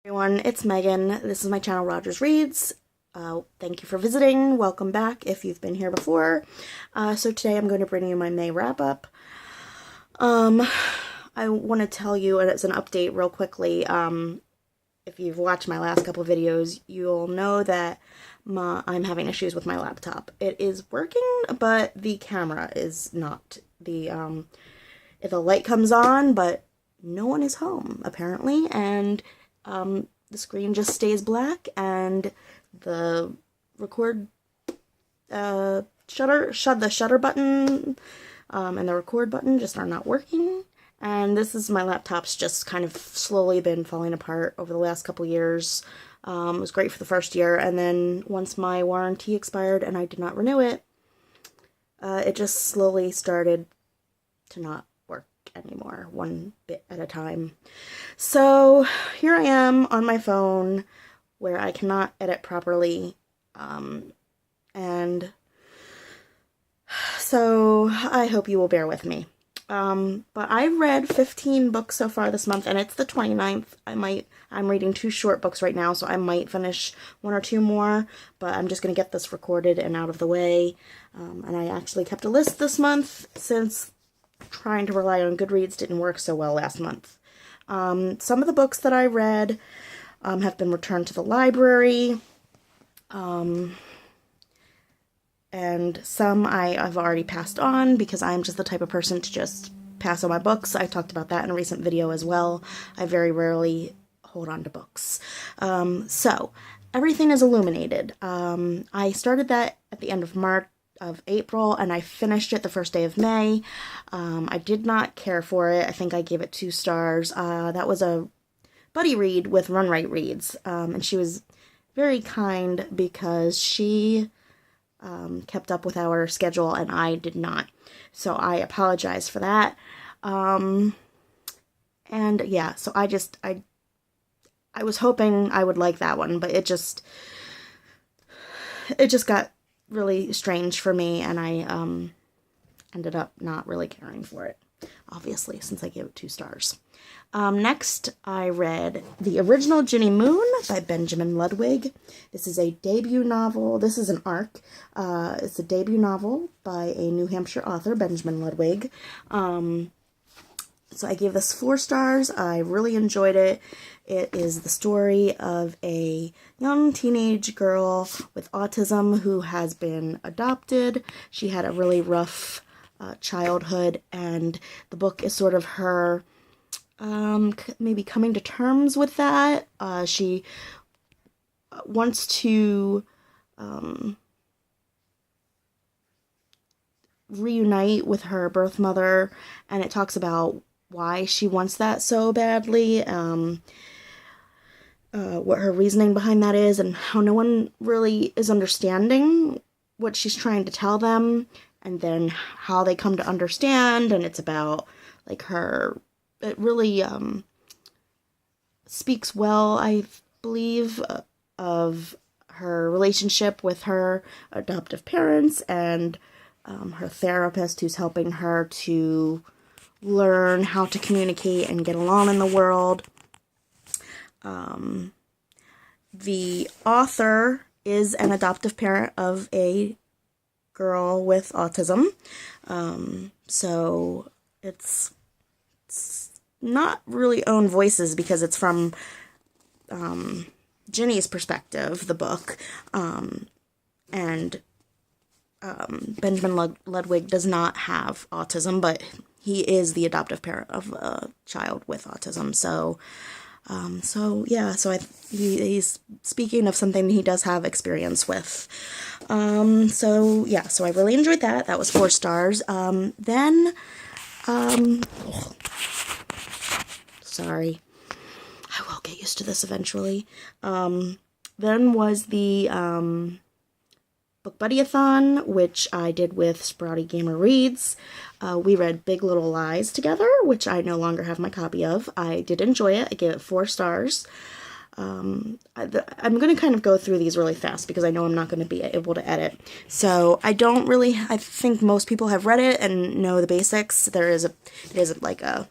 Everyone, it's Megan. This is my channel, Rogers Reads. Thank you for visiting. Welcome back if you've been here before. So today I'm going to bring you my May wrap-up. I want to tell you, and it's an update real quickly, if you've watched my last couple videos, you'll know that I'm having issues with my laptop. It is working, but the camera is not. The light comes on, but no one is home, apparently, and the screen just stays black, and the the shutter button, and the record button just are not working. And my laptop's just kind of slowly been falling apart over the last couple years. It was great for the first year, and then once my warranty expired and I did not renew it, it just slowly started to not work anymore, one bit at a time. So here I am on my phone where I cannot edit properly, and so I hope you will bear with me. But I've read 15 books so far this month, and it's the 29th. I'm reading 2 short books right now, so I might finish 1 or 2 more, but I'm just going to get this recorded and out of the way. And I actually kept a list this month, since trying to rely on Goodreads didn't work so well last month. Some of the books that I read have been returned to the library, and some I've already passed on because I'm just the type of person to just pass on my books. I talked about that in a recent video as well. I very rarely hold on to books. So everything is illuminated. I started that at the end of April, and I finished it the first day of May. I did not care for it. I think I gave it 2 stars. That was a buddy read with Run Right Reads, and she was very kind because she kept up with our schedule and I did not. So I apologize for that. And yeah, so I was hoping I would like that one, but it just got really strange for me, and I ended up not really caring for it, obviously, since I gave it 2 stars. Next, I read The Original Ginny Moon by Benjamin Ludwig. This is a debut novel. This is an arc. It's a debut novel by a New Hampshire author, Benjamin Ludwig. So I gave this 4 stars. I really enjoyed it. It is the story of a young teenage girl with autism who has been adopted. She had a really rough childhood, and the book is sort of her maybe coming to terms with that. She wants to reunite with her birth mother, and it talks about why she wants that so badly, what her reasoning behind that is, and how no one really is understanding what she's trying to tell them, and then how they come to understand. And it's about, like, it really speaks well, I believe, of her relationship with her adoptive parents and her therapist, who's helping her to learn how to communicate and get along in the world. The author is an adoptive parent of a girl with autism, so it's not really own voices because it's from Ginny's perspective, the book, and Benjamin Ludwig does not have autism, but he is the adoptive parent of a child with autism. So he's speaking of something he does have experience with. So I really enjoyed that. That was 4 stars. Sorry. I will get used to this eventually. Then was the Book Buddy-a-thon, which I did with Sprouty Gamer Reads. We read Big Little Lies together, which I no longer have my copy of. I did enjoy it. I gave it 4 stars. I'm going to kind of go through these really fast because I know I'm not going to be able to edit. So I think most people have read it and know the basics. It is like a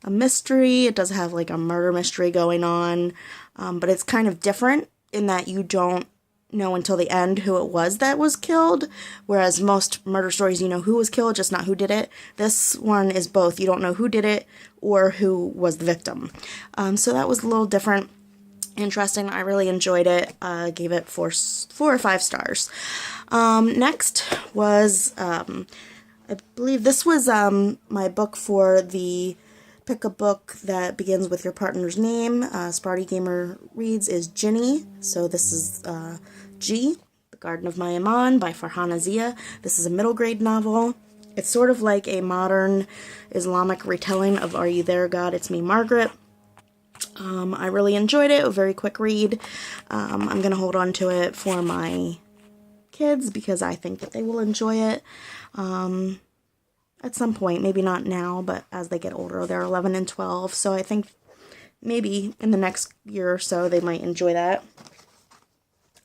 a mystery. It does have like a murder mystery going on, but it's kind of different in that you don't know until the end who it was that was killed, whereas most murder stories you know who was killed, just not who did it. This one is both. You don't know who did it or who was the victim. So that was a little different. Interesting. I really enjoyed it. Gave it 4 or 5 stars. Next was, I believe this was my book for the pick a book that begins with your partner's name. Sparty Gamer Reads is Ginny. So this is G, The Garden of My Iman by Farhana Zia. This is a middle grade novel. It's sort of like a modern Islamic retelling of Are You There, God? It's Me, Margaret. I really enjoyed it. A very quick read. I'm going to hold on to it for my kids because I think that they will enjoy it at some point. Maybe not now, but as they get older. They're 11 and 12, so I think maybe in the next year or so they might enjoy that.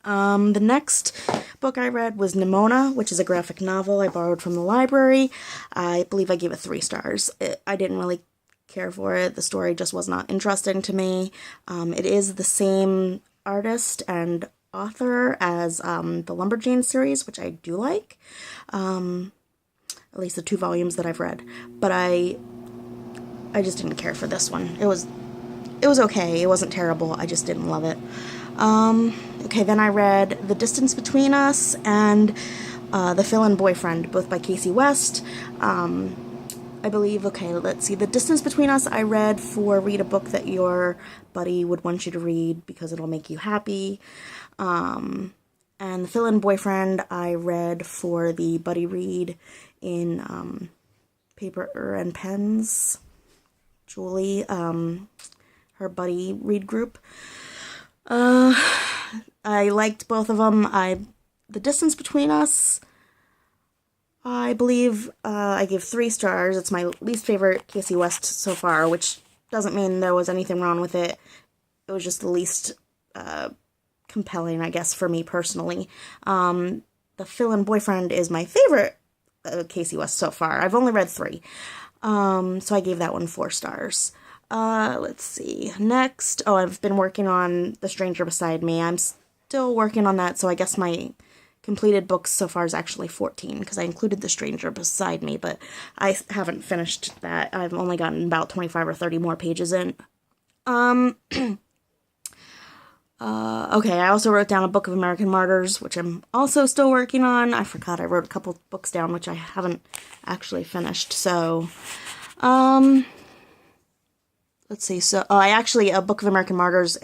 The next book I read was Nimona, which is a graphic novel I borrowed from the library. I believe I gave it 3 stars. I didn't really care for it. The story just was not interesting to me. It is the same artist and author as the Lumberjane series, which I do like. At least the 2 volumes that I've read. But I just didn't care for this one. It was okay. It wasn't terrible. I just didn't love it. Okay, then I read The Distance Between Us and The Fill-In Boyfriend, both by Casey West. I believe, okay, let's see. The Distance Between Us I read for read a book that your buddy would want you to read because it'll make you happy. And The Fill-In Boyfriend I read for the buddy read in Paper and Pens. Julie, her buddy read group. I liked both of them. The Distance Between Us, I believe I gave 3 stars. It's my least favorite Casey West so far, which doesn't mean there was anything wrong with it. It was just the least compelling, I guess, for me personally. The Fill-In Boyfriend is my favorite Casey West so far. I've only read 3. So I gave that one 4 stars. Let's see. Next, I've been working on The Stranger Beside Me. I'm still working on that, so I guess my completed books so far is actually 14, because I included The Stranger Beside Me, but I haven't finished that. I've only gotten about 25 or 30 more pages in. Okay, I also wrote down a book of American Martyrs, which I'm also still working on. I forgot I wrote a couple books down, which I haven't actually finished, so, let's see, so, a book of American Martyrs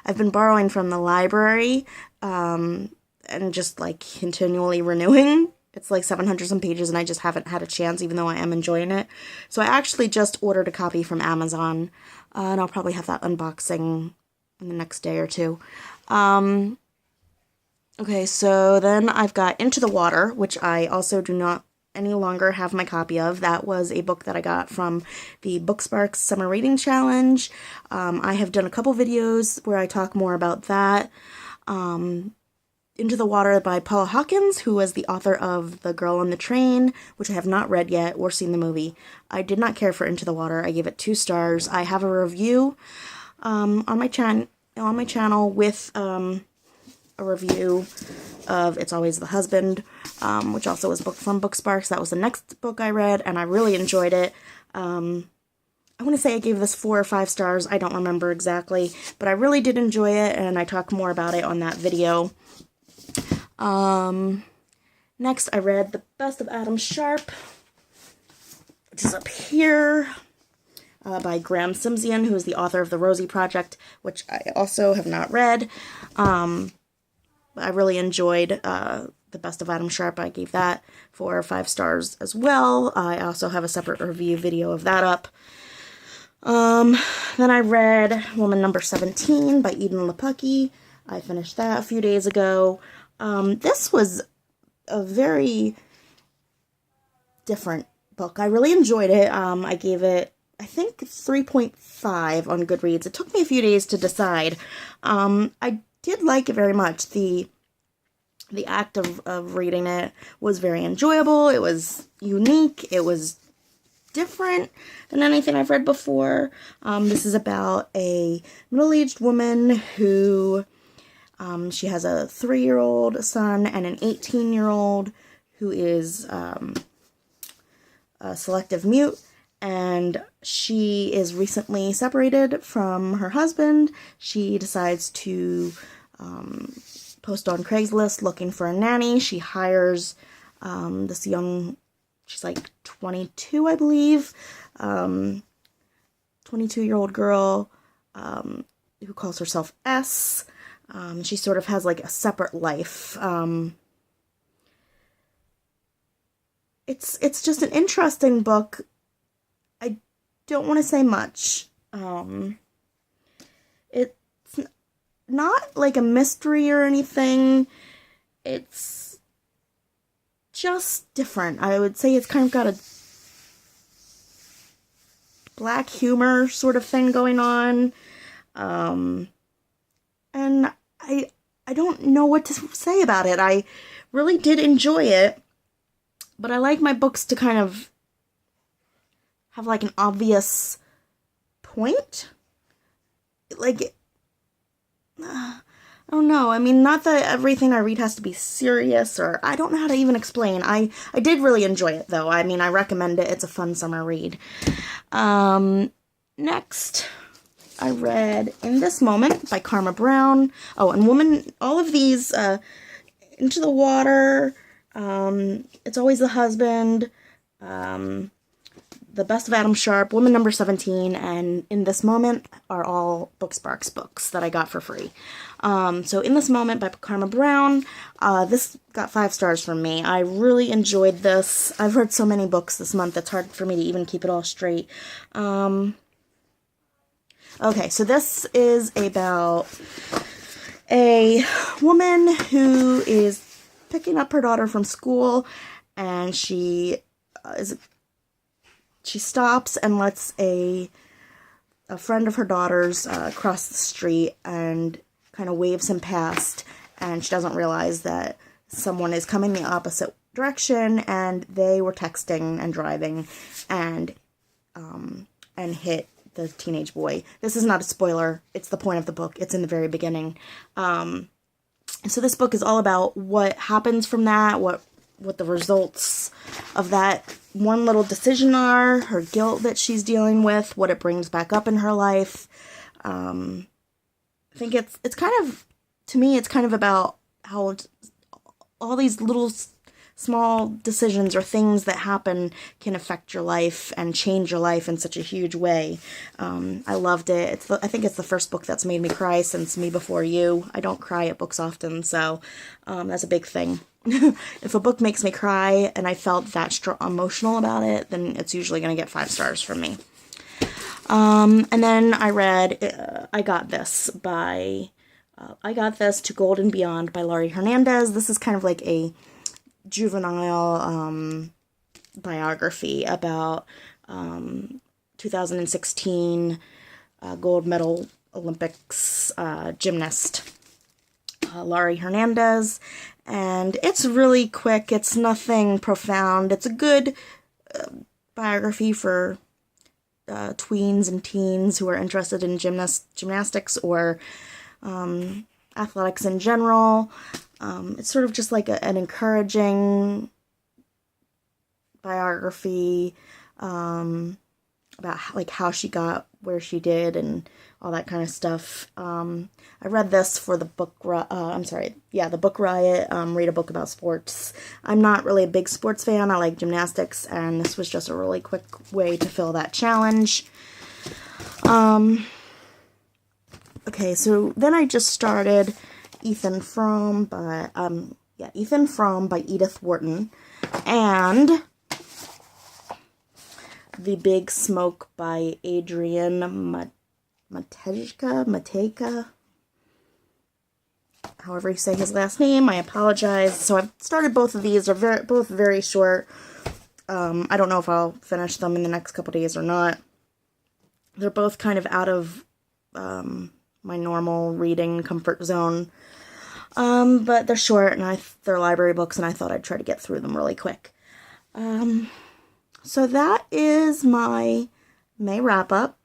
I've been borrowing from the library, and just, like, continually renewing. It's like 700 some pages, and I just haven't had a chance, even though I am enjoying it. So I actually just ordered a copy from Amazon, and I'll probably have that unboxing in the next day or 2. Okay, so then I've got Into the Water, which I also do not any longer have my copy of. That was a book that I got from the BookSparks Summer Reading Challenge. I have done a couple videos where I talk more about that. Into the Water by Paula Hawkins, who was the author of The Girl on the Train, which I have not read yet or seen the movie. I did not care for Into the Water. I gave it 2 stars. I have a review on my channel with a review of It's Always the Husband, which also was book from BookSparks. That was the next book I read, and I really enjoyed it. I want to say I gave this 4 or 5 stars. I don't remember exactly, but I really did enjoy it, and I talk more about it on that video. Next, I read The Best of Adam Sharp, which is up here, by Graham Simsian, who is the author of The Rosie Project, which I also have not read. I really enjoyed The Best of Adam Sharp. I gave that 4 or 5 stars as well. I also have a separate review video of that up. Then I read Woman Number 17 by Eden Lepucki. I finished that a few days ago. This was a very different book. I really enjoyed it. I gave it, I think, 3.5 on Goodreads. It took me a few days to decide. I did like it very much. The act of reading it was very enjoyable. It was unique. It was different than anything I've read before. This is about a middle-aged woman who, she has a 3-year-old son and an 18-year-old who is a selective mute, and she is recently separated from her husband. She decides to post on Craigslist looking for a nanny. She hires this young, she's like 22, I believe, 22-year-old girl who calls herself S. She sort of has like a separate life. It's just an interesting book. I don't want to say much. It's not like a mystery or anything. It's just different. I would say it's kind of got a black humor sort of thing going on. And I don't know what to say about it. I really did enjoy it, but I like my books to kind of have like an obvious point. Like, I don't know. I mean, not that everything I read has to be serious, or I don't know how to even explain. I did really enjoy it, though. I mean, I recommend it. It's a fun summer read. Next, I read In This Moment by Karma Brown. Oh, and all of these, Into the Water, It's Always the Husband, The Best of Adam Sharp, Woman Number 17, and In This Moment are all Booksparks books that I got for free. So In This Moment by Karma Brown, this got 5 stars from me. I really enjoyed this. I've read so many books this month, it's hard for me to even keep it all straight. Okay, so this is about a woman who is picking up her daughter from school, and she stops and lets a friend of her daughter's cross the street and kind of waves him past, and she doesn't realize that someone is coming the opposite direction, and they were texting and driving and hit the teenage boy. This is not a spoiler. It's the point of the book. It's in the very beginning. So this book is all about what happens from that, what the results of that one little decision are, her guilt that she's dealing with, what it brings back up in her life. I think it's kind of, to me, it's kind of about how all these little small decisions or things that happen can affect your life and change your life in such a huge way. I loved it. I think it's the first book that's made me cry since Me Before You. I don't cry at books often, so that's a big thing. If a book makes me cry and I felt that emotional about it, then it's usually going to get 5 stars from me. And then I read I Got This to Gold and Beyond by Laurie Hernandez. This is kind of like a juvenile biography about 2016 gold medal Olympics gymnast Laurie Hernandez, and it's really quick. It's nothing profound. It's a good biography for tweens and teens who are interested in gymnastics or athletics in general. It's sort of just like an encouraging biography about like how she got where she did and all that kind of stuff. I read this for the book, the Book Riot, read a book about sports. I'm not really a big sports fan. I like gymnastics, and this was just a really quick way to fill that challenge. Okay, so then I just started Ethan Frome by Edith Wharton, and The Big Smoke by Adrian Matejka, however you say his last name. I apologize. So I've started both of these. They're both very short. I don't know if I'll finish them in the next couple days or not. They're both kind of out of my normal reading comfort zone. But they're short, and they're library books, and I thought I'd try to get through them really quick. So that is my May wrap up.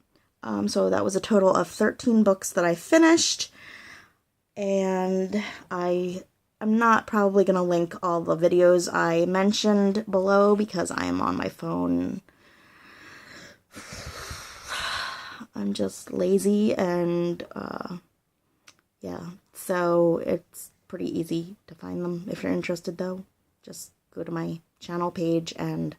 So that was a total of 13 books that I finished. And I'm not probably going to link all the videos I mentioned below because I am on my phone. I'm just lazy and, yeah. So it's pretty easy to find them. If you're interested, though, just go to my channel page and